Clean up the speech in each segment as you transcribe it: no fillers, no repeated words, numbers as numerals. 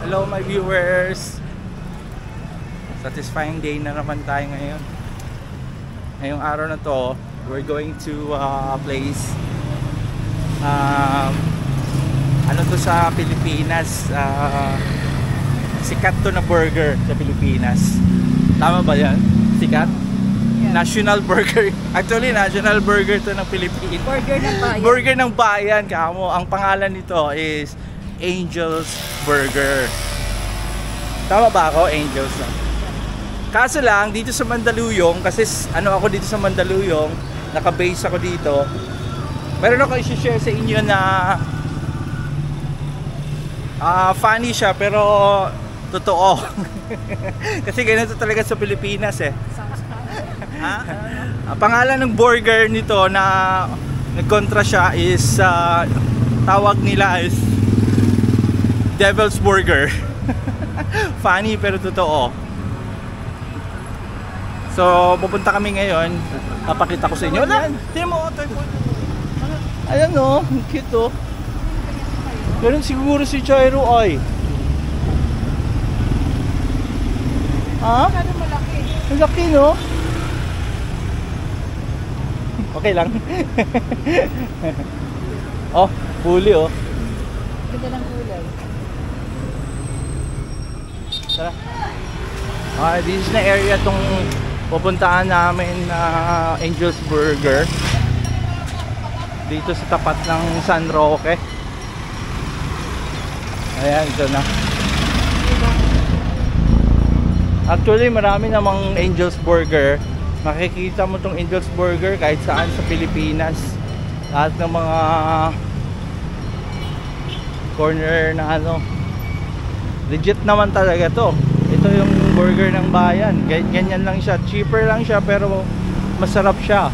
Hello my viewers. Satisfying day na naman tayo ngayon. Ngayong araw na to, we're going to a place. Ano to sa Pilipinas? Sikat to na burger sa Pilipinas. Tama ba yan? Sikat? Yeah. National burger. Actually, national burger to ng Pilipinas. Burger ng bayan. Burger ng bayan, kamo. Ang pangalan nito is Angel's Burger. Tama ba ako? Angel's lang. Kaso lang, dito sa Mandaluyong, kasi ano ako dito sa Mandaluyong, naka-base ako dito. Meron ako i-share sa inyo na funny siya pero totoo. Kasi ganito talaga sa Pilipinas eh. Ang pangalan ng burger nito na nagkontra siya is tawag nila is Devil's Burger. Funny pero totoo. So pupunta kami ngayon. Papakita ko sa inyo. Tingnan mo, ayan o, ang cute o. Ganun siguro si Chairo ay. Ha? Masyado malaki. Malaki no? Okay lang. Oh, huli oh. Ganda ng kulay. Tara. This is na area tong pupuntaan namin na Angel's Burger. Dito sa tapat ng San Roque. Ayan, ito na. Actually, marami namang Angel's Burger. Makikita mo tong Angel's Burger kahit saan sa Pilipinas. Lahat ng mga corner na ano. Legit naman talaga to. Ito yung burger ng bayan. Ganyan lang siya. Cheaper lang siya pero masarap siya.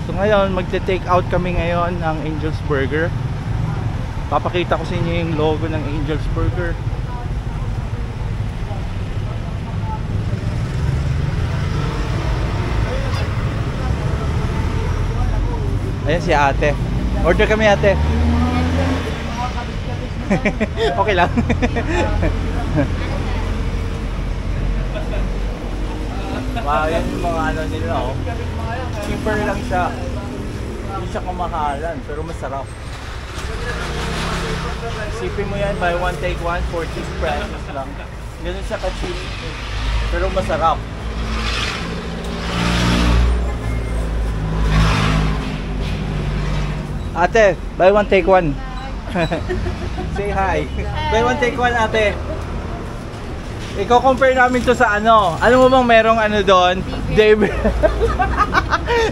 So ngayon, magte-take out kami ngayon ng Angel's Burger. Papakita ko sa inyo yung logo ng Angel's Burger. Ayan si ate. Order kami ate. Okay lang. Wow, yan yung mga ano nila oh. Cheaper lang siya. Hindi siya kumakalan pero masarap. Isipin mo yan, buy one take one, 40 pesos lang. Ganun siya ka-cheap pero masarap. Ate, buy one take one. Say hi. Buy one take one ate. Iko-compare namin to sa ano. Alam mo bang merong ano doon?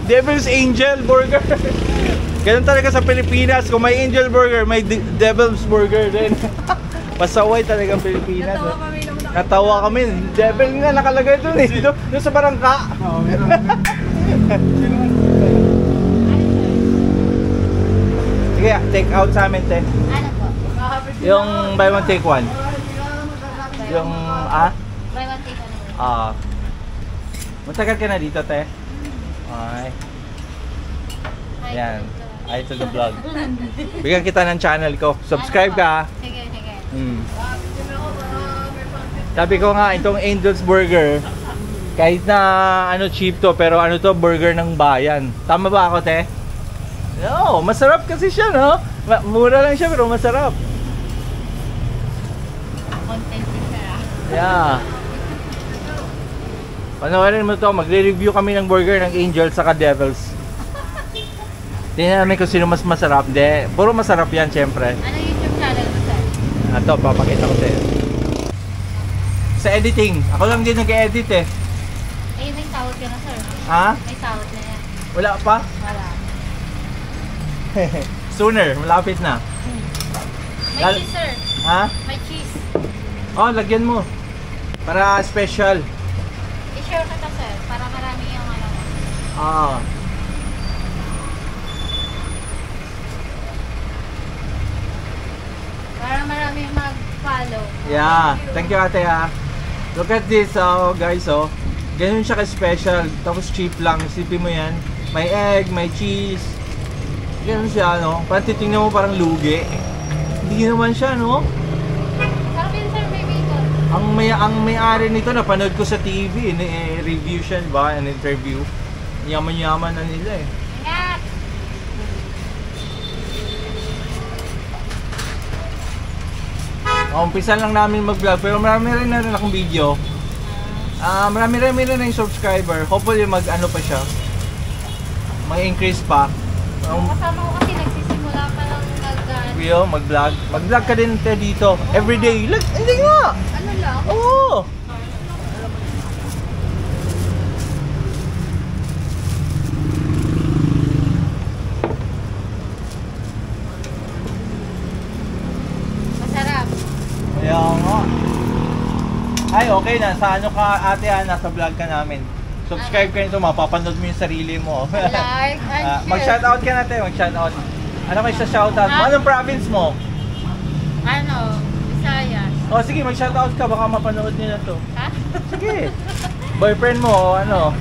Devil's Angel Burger. Ganun talaga sa Pilipinas. Kung may Angel Burger, may Devil's Burger din. Pasaway talagang Pilipinas. Natawa kami. Devil nga nakalagay doon eh. Doon sa barangka. Oo, meron. Sige, take out sa amin, te. Ano po? Yung buy one take one. Yung, Buy one take one. Matagal ka na dito, te? Okay. Yan. Ay, to the vlog. Bigyan kita ng channel ko. Subscribe ka. Sige, sige. Sabi ko nga, itong Angel's Burger, kahit na ano cheap to, pero ano to, burger ng bayan. Tama ba ako, te? No, masarap kasi siya, no? Mura lang siya, pero masarap. Content siya. Yeah. Panoorin mo to, magre-review kami ng burger ng Angel saka Devils. Tingnan namin kung sino mas masarap. Hindi, puro masarap yan, syempre. Ano YouTube channel mo, sir? Ito, papakita ko sa'yo. Sa editing, ako lang din nag-edit eh. Eh, may sahod ka na, sir. Ha? May sahod na yan. Wala pa? Wala. Sooner, malapit na. May cheese, sir. Ha? May cheese. Oh, lagyan mo. Para special. I-share ka ta, sir. Para marami yung ano. Ah. Para marami mag-follow. Yeah, thank you ate ha. Look at this guys oh. Ganun siya ka-special, tapos cheap lang. Isipin mo yan. May egg, may cheese. Ganun siya no. Parang titingnan mo parang lugi. Hindi naman siya no. Sarap yun, sir. May Ang may-ari nito napanood ko sa TV, review siya ba, an interview. Yaman-yaman na nila eh. Ingat! Umpisa lang namin mag-vlog pero marami rin na rin akong video. Marami rin na yung subscriber. Hopefully mag-ano pa siya. Mag-increase pa. Kasama ko kasi nagsisimula pa lang Mag-vlog. Mag-vlog ka din te dito. Everyday. Hindi nga! Ano lang? Oo! Masarap. Kaya nga. Ay, okay na. Sa ano ka, ate, nasa vlog ka namin. Subscribe ka nito, mapapanood mo yung sarili mo. Like and share. Mag-shoutout ka natin, mag-shoutout. Ano may sa shoutout mo? Anong province mo? Ano? Visayas. O sige, mag-shoutout ka, baka mapanood nila to. Ha? Sige. Boyfriend mo, o ano?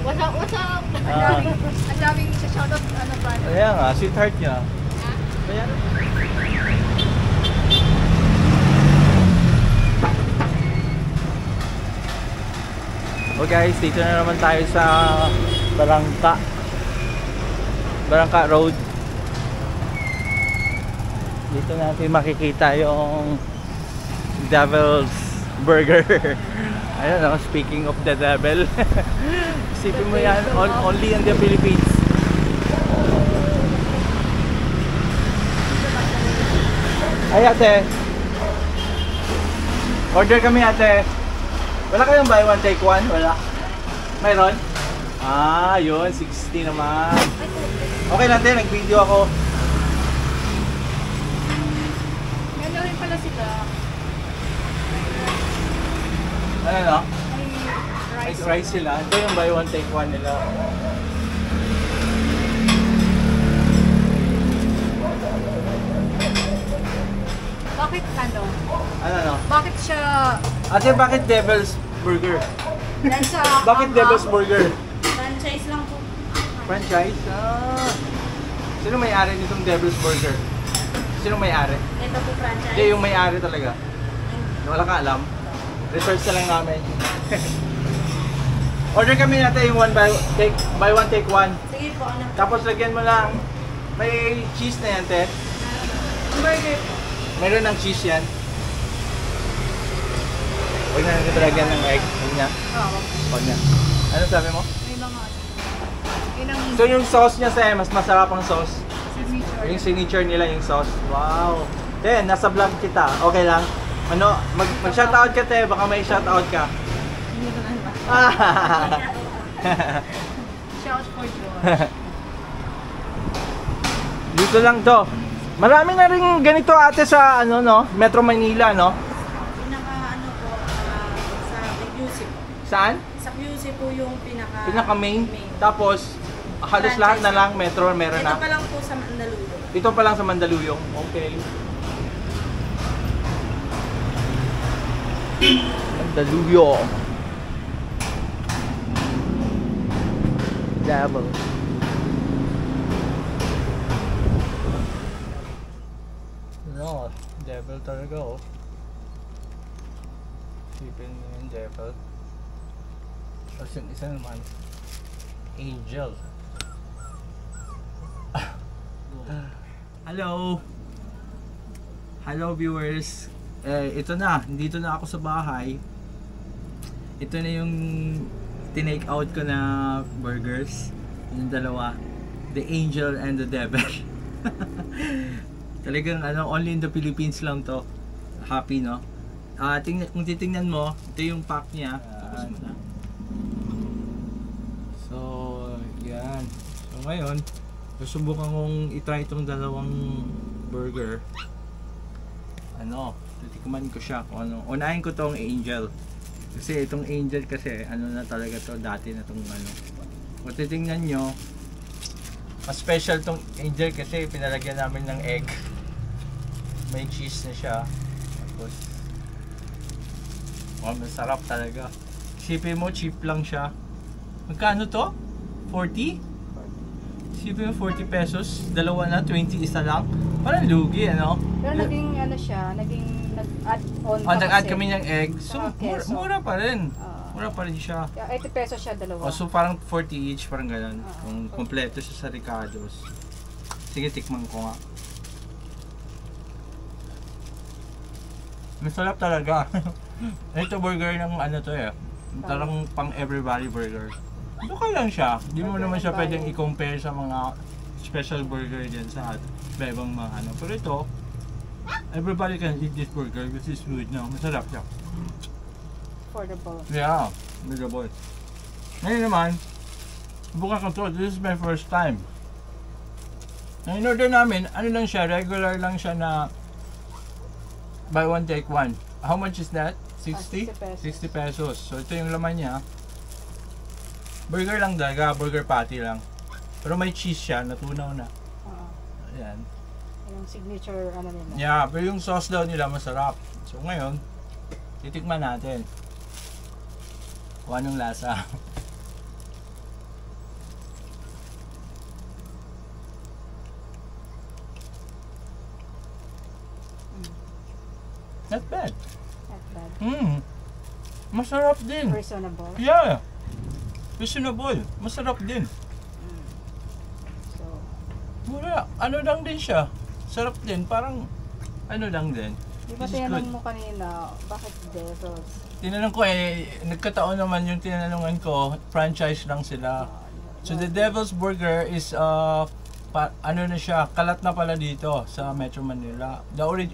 What's up? What's up? Ang daming sa shoutout ano ba? Kaya nga, sweetheart niya. Ha? Kaya Oh guys, dito na naman tayo sa Barangka Road. Dito natin makikita yung Devil's Burger. Ayun, speaking of the devil. Isipin mo yan, only in the Philippines. Ay ate, order kami ate. Wala kayong buy one take one? Wala? Mayroon? Ah, yun, 60 naman. Okay lang din, nag-video ako. Gano'n rin pala sila. Ano no? May rice. Rice sila. Ito yung buy one take one nila. Bakit ano? Ano no? Bakit siya Ate, bakit Devil's Burger? nasa Bakit Devil's Burger? franchise lang po? Franchise? Ah. Sino may-ari nitong Devil's Burger? Sino may-ari? Ito po franchise. Hindi, yung may-ari talaga. Wala ka alam? Research na lang namin. Order kami natin yung buy one take one. Sige po, ano? Tapos lagyan mo lang, may cheese na yan, te. Burger. Meron ng cheese yan. Huwag na natin lagyan ng egg. Huwag na. Oo. Huwag na. Ano sabi mo? May mga yun ang So yung sauce niya, te, mas masarap ang sauce. signature. Yung signature nila, yung sauce. Wow. Te, nasa vlog kita. Okay lang? Ano, mag-shoutout ka, te. Baka may shoutout ka. Hindi ko na ba? Shout for joy. Dito lang to. Marami na rin ganito ate sa ano no, Metro Manila no. Pinaka ano po, sa QC po. Saan? Sa QC po yung Pinaka main. Tapos halos lahat na lang Metro meron Ito na. pa lang po sa Mandaluyong. Ito pa lang sa Mandaluyong. Okay. Mandaluyong. Devil. No, devil talaga oh. Sipin mo yung devil. Tapos yung isa naman, angel. Hello! Hello viewers! Ito na, dito na ako sa bahay. Ito na yung tinake out ko na burgers. Yung dalawa. The angel and the devil. Talagang ano, only in the Philippines lang to. Happy no? Kung titingnan mo, ito yung pack niya. Tapos mo na. So, yan. So ngayon, susubukan kong itry itong dalawang burger. Ano, titikman ko siya kung ano. Unahin ko tong angel. Kasi itong angel kasi, ano na talaga to, dati na tong ano. Kung titingnan nyo, mas special tong angel kasi pinalagyan namin ng egg. May cheese na siya. Tapos, masarap talaga. Isipin mo, cheap lang siya. Magkano to? 40? Isipin mo, 40 pesos. Dalawa na, 20 isa lang. Parang lugi, ano? Pero naging ano siya, naging nag-add-on Oh, pa nag-add kasi. kami ng egg. So, Saka queso. mura pa rin. Oo. Mura pa rin siya. Kaya 80 pesos siya dalawa. Oh, so parang 40 each, parang ganun. Oo. Kung kompleto siya sa Ricardo's. Sige, tikman ko nga. Masarap talaga. Ito burger ng ano to eh. Parang pang everybody burger. Okay lang siya. Hindi mo naman siya pwedeng i-compare sa mga special burger dyan sa ibang mga ano. Pero ito, everybody can eat this burger because it's good now. Masarap siya. Affordable. Yeah, miserable. Ngayon naman, subukan ko to. This is my first time. Ang in-order namin, ano lang siya, regular lang siya na buy one take one. How much is that? 60? 60 pesos. So ito yung laman niya. Burger lang talaga, burger patty lang. Pero may cheese siya, natunaw na. Oo. Ayan. Yung signature ano nila. Yeah, pero yung sauce daw nila masarap. So ngayon, titikman natin. Kung anong lasa. Not bad. Not bad. Masarap din. Reasonable. Yeah. Reasonable. Masarap din. So, Mura. Ano lang din siya. Sarap din. Parang ano lang din. di ba This is tinanong good. mo kanina, bakit Devils? Tinanong ko nagkataon naman yung tinanungan ko, franchise lang sila. So the Devil's Burger is ano na siya, kalat na pala dito sa Metro Manila.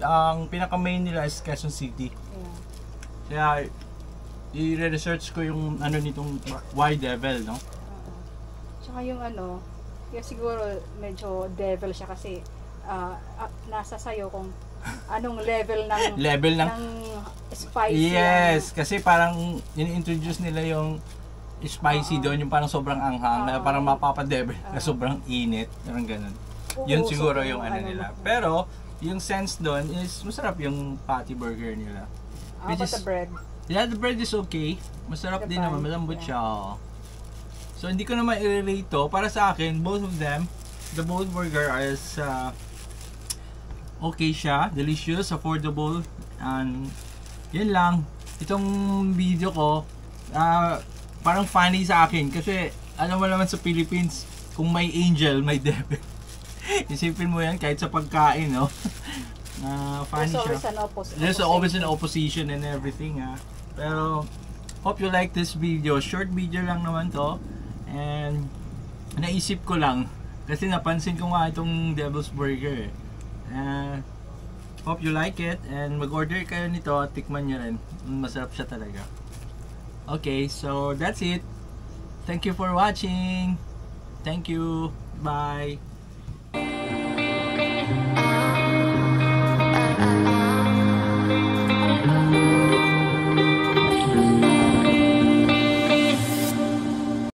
Ang pinaka main nila is Quezon City. Yeah. Kaya i-research ko yung ano nitong Why Devil, no? Tsaka yung ano, yung siguro medyo devil siya kasi nasa sayo kung anong level ng spicy. Yes, kasi parang in-introduce nila yung spicy doon, yung parang sobrang anghang, na parang mapapadebel na sobrang init, parang ganun. Yun Uusok siguro yung yung ano ano nila. mo. Pero, yung sense doon is masarap yung patty burger nila. How about the bread? Yeah, the bread is okay. Masarap The din naman, bun, malambot yeah. siya. Oo. So, hindi ko naman i-relate to. Para sa akin, both of them, the both burger is okay siya, delicious, affordable, and yun lang. Itong video ko, parang funny sa akin kasi alam mo naman sa Philippines, kung may angel, may devil. Isipin mo yan kahit sa pagkain, no? Funny There's always siya. an opposite. There's always an opposition and everything, ha. Pero, hope you like this video. Short video lang naman to. And, naisip ko lang, kasi napansin ko nga itong Devil's Burger, eh. Hope you like it. And mag-order kayo nito at tikman nyo rin. Masarap siya talaga. Okay, so that's it. Thank you for watching. Thank you. Bye.